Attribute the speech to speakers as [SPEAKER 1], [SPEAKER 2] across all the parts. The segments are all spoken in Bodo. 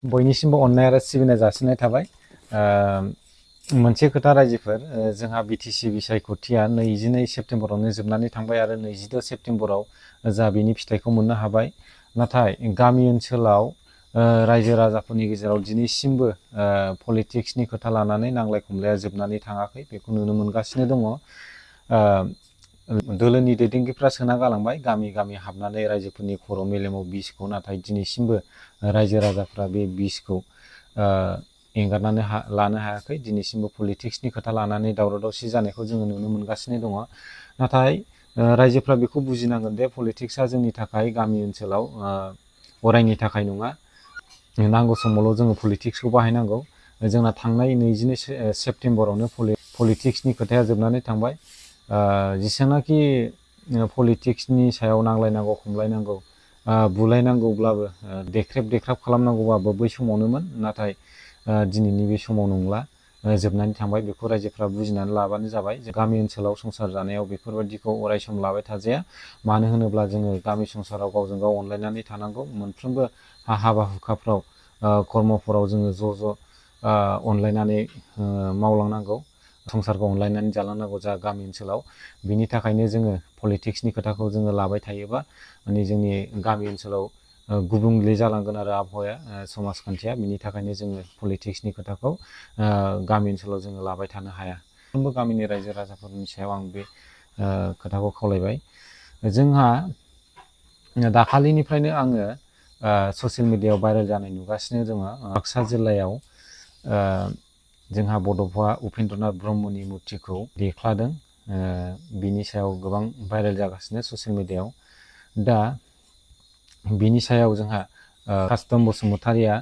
[SPEAKER 1] बयनिसिमबो अननाय आरो सिबिनाय जासिनाय थाबाय। मोनसे खोथा रायजोफोर, जोंहा बिटिसि बिसायख'थिया 22 सेप्तेम्बरावनो जोबनानै थांबाय आरो 22 सेप्तेम्बराव जा बिनि फिथाइखौ मोननो हाबाय। नाथाय गामि ओनसोलाव रायजो राजाफोरनि गेजेराव दिनैसिमबो पलिटिक्सनि खोथा लानानै नांलाय खमलाया जोबनानै थाङाखै, बेखौ नुनो मोनगासिनो दङ। दोलोनि दैदेनगिरिफ्रा सोना गालांबाय गामि गामि हाबनानै रायजोफोरनि खर' मेलेमाव बिसखौ, नाथाय दिनैसिमबो रायजो राजाफ्रा बे बिसखौ एंगारनानै लानो हायाखै। दिनैसिमबो पलिटिक्सनि खोथा लानानै दावराव दावसि जानायखौ जोङो नुनो मोनगासिनो दङ। नाथाय रायजोफ्रा बेखौ बुजिनांगोन दे पलिटिक्सआ जोंनि थाखाय गामि ओनसोलाव अरायनि थाखाय नङा। नांगौ समावल' जोङो पलिटिक्सखौ बाहायनांगौ। जोंना थांनाय 22 सेप्तेम्बरावनो पलिटिक्सनि खोथाया जोबनानै थांबाय। जेसेबांनाखि पलिटिक्सनि सायाव नांलायनांगौ, खमलायनांगौ, बुलायनांगौब्लाबो देख्रेब खालामनांगौबाबो बै समावनोमोन। नाथाय दिनैनि बे समाव नंला, जोबनानै थांबाय। बेखौ रायजोफ्रा बुजिनानै लाबानो जाबाय। गामि ओनसोलाव संसार जानायाव बेफोरबायदिखौ अराय सम लाबाय थाजाया। मानो होनोब्ला जोङो गामि संसाराव गावजों गाव अनलायनानै थानांगौ। मोनफ्रोमबो हाबा हुखाफ्राव, कर्मफोराव जोङो ज' अनलायनानै मावलांनांगौ। संसारखौ अनलायनानै जालांनांगौ जा गामि ओनसोलाव। बिनि थाखायनो जोङो पलिटिक्सनि खोथाखौ जोङो लाबाय थायोबा माने जोंनि गामि ओनसोलाव गुबुंले जालांगोन आरो आबहावाया, समाजखान्थिया। बिनि थाखायनो जोङो पलिटिक्सनि खोथाखौ गामि ओनसोलाव जोङो लाबाय थानो हाया। मोनफ्रोमबो गामिनि रायजो राजाफोरनि सायाव आं बे खोथाखौ खावलायबाय। जोंहा दाखालिनिफ्रायनो आङो ससियेल मिडियायाव भाइरेल जानाय नुगासिनो दङ। बाक्सा जिल्लायाव जोंहा बड'फा उपेन्द्रनाथ ब्रह्मनि मुर्तिखौ देख्लादों। बिनि सायाव गोबां भाइरेल जागासिनो ससियेल मिडियायाव। दा बिनि सायाव जोंहा कास्तम बसुमतारिया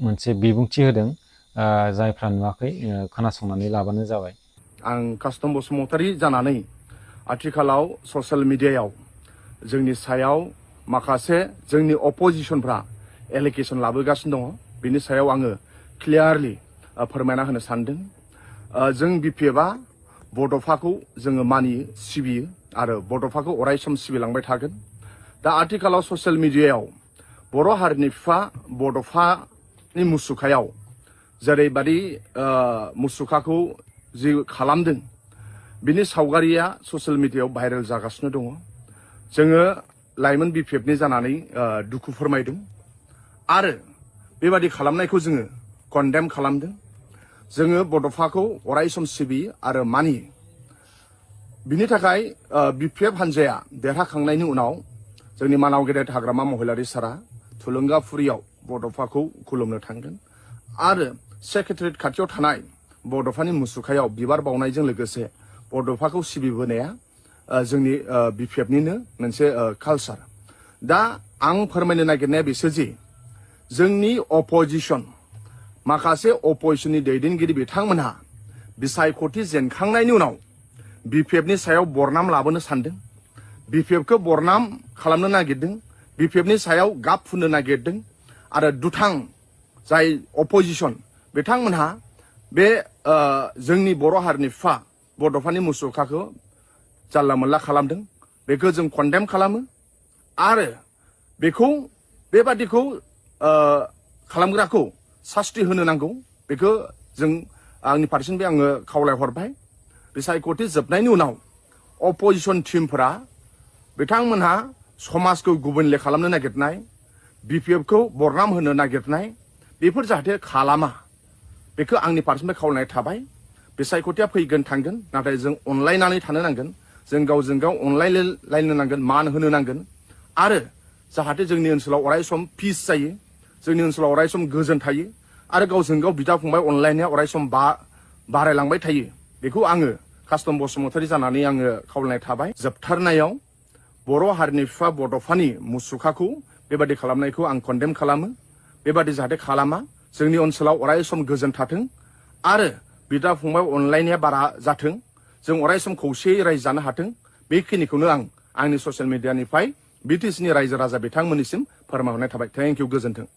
[SPEAKER 1] मोनसे बिबुंथि होदों। जायफ्रा नुवाखै खोनासंनानै लाबानो जाबाय।
[SPEAKER 2] आं कास्तम बसुमतारि जानानै आथिखालाव ससियेल मिडियायाव जोंनि सायाव माखासे जोंनि अपोजिशनफ्रा एलिगेसन लाबोगासिनो दङ। बिनि सायाव आङो क्लियारलि फोरमायना होनो सानदों। जों बिपिएफआ बड'फाखौ जोङो मानियो, सिबियो आरो बड'फाखौ अराय सम सिबिलांबाय थागोन। दा आथिखालाव ससियेल मिडियायाव बर' हारिनि बिफा बड'फानि मुसुखायाव जेरैबादि मुसुखाखौ जि खालामदों, बिनि सावगारिया ससियेल मिडियायाव भाइरेल जागासिनो दङ। जोङो लाइमोन बिपिएफनि जानानै दुखु फोरमायदों आरो बेबादि खालामनायखौ जोङो कन्डेम खालामदों। जोङो बड'फाखौ अराय सम सिबियो आरो मानियो। बिनि थाखाय बिपिएफ हान्जाया देरहाखांनायनि उनाव जोंनि मानाव गेदेर हाग्रामा महिलारि सारा थुलुंगाफुरियाव बड'फाखौ खुलुमनो थांगोन आरो सेक्रेटारियेट खाथियाव थानाय बड'फानि मुसुखायाव बिबार बावनायजों लोगोसे बड'फाखौ सिबिबोनाया जोंनि बिपिएफनिनो मोनसे कालचार। दा आं फोरमायनो नागिरनाया बिसोरजि जोंनि अपोजिशन माखासे अपोजिशननि दैदेनगिरि बिथांमोनहा बिसायख'थि जेनखांनायनि उनाव बिपिएफनि सायाव बरनाम लाबोनो सानदों, बिपिएफखौ बरनाम खालामनो नागिरदों, बिपिएफनि सायाव गाब फुननो नागिरदों आरो दुथां जाय अपोजिशन बिथांमोनहा बे जोंनि बर' हारिनि बिफा बड'फानि मुसुखाखौ जानला मोनला खालामदों। बेखौ जों कन्डेम खालामो आरो बेखौ बेबादिखौ खालामग्राखौ सास्ति होनो नांगौ। बेखौ जों आंनि फारसेनिफ्राय आङो खावलायहरबाय। बिसायख'थि जोबनायनि उनाव अपोजिशन टिमफोरा बिथांमोनहा समाजखौ गुबुंले खालामनो नागिरनाय, बिपिएफखौ बरनाम होनो नागिरनाय, बेफोर जाहाथे खालामा, बेखौ आंनि फारसेनिफ्राय खावलायनाय थाबाय। बिसायख'थिया फैगोन थांगोन, नाथाय जों अनलायनानै थानो नांगोन। जों गावजों गाव अनलायलायनो नांगोन, मान होनो नांगोन आरो जाहाथे जोंनि ओनसोलाव अराय सम पिस जायो, जोंनि ओनसोलाव अराय सम गोजोन थायो आरो गावजों गाव बिदा फंबाय अनलायनाया अराय सम बारायलांबाय थायो। बेखौ आङो कास्तम बसुमतारि जानानै आङो खावलायनाय थाबाय। जोबथारनायाव बर' हारिनि बिफा बड'फानि मुसुखाखौ बेबादि खालामनायखौ आं कन्डेम खालामो। बेबादि जाहाथे खालामा, जोंनि ओनसोलाव अराय सम गोजोन थाथों आरो बिदा फंबाय अनलायनाया बारा जाथों, जों अराय सम खौसेयै रायजो जानो हाथों। बेखिनिखौनो आं आंनि ससियेल मिडियानिफ्राय बिटिसिनि रायजो राजा बिथांमोननिसिम फोरमायहरनाय थाबाय। थेंक इउ, गोजोन्थों।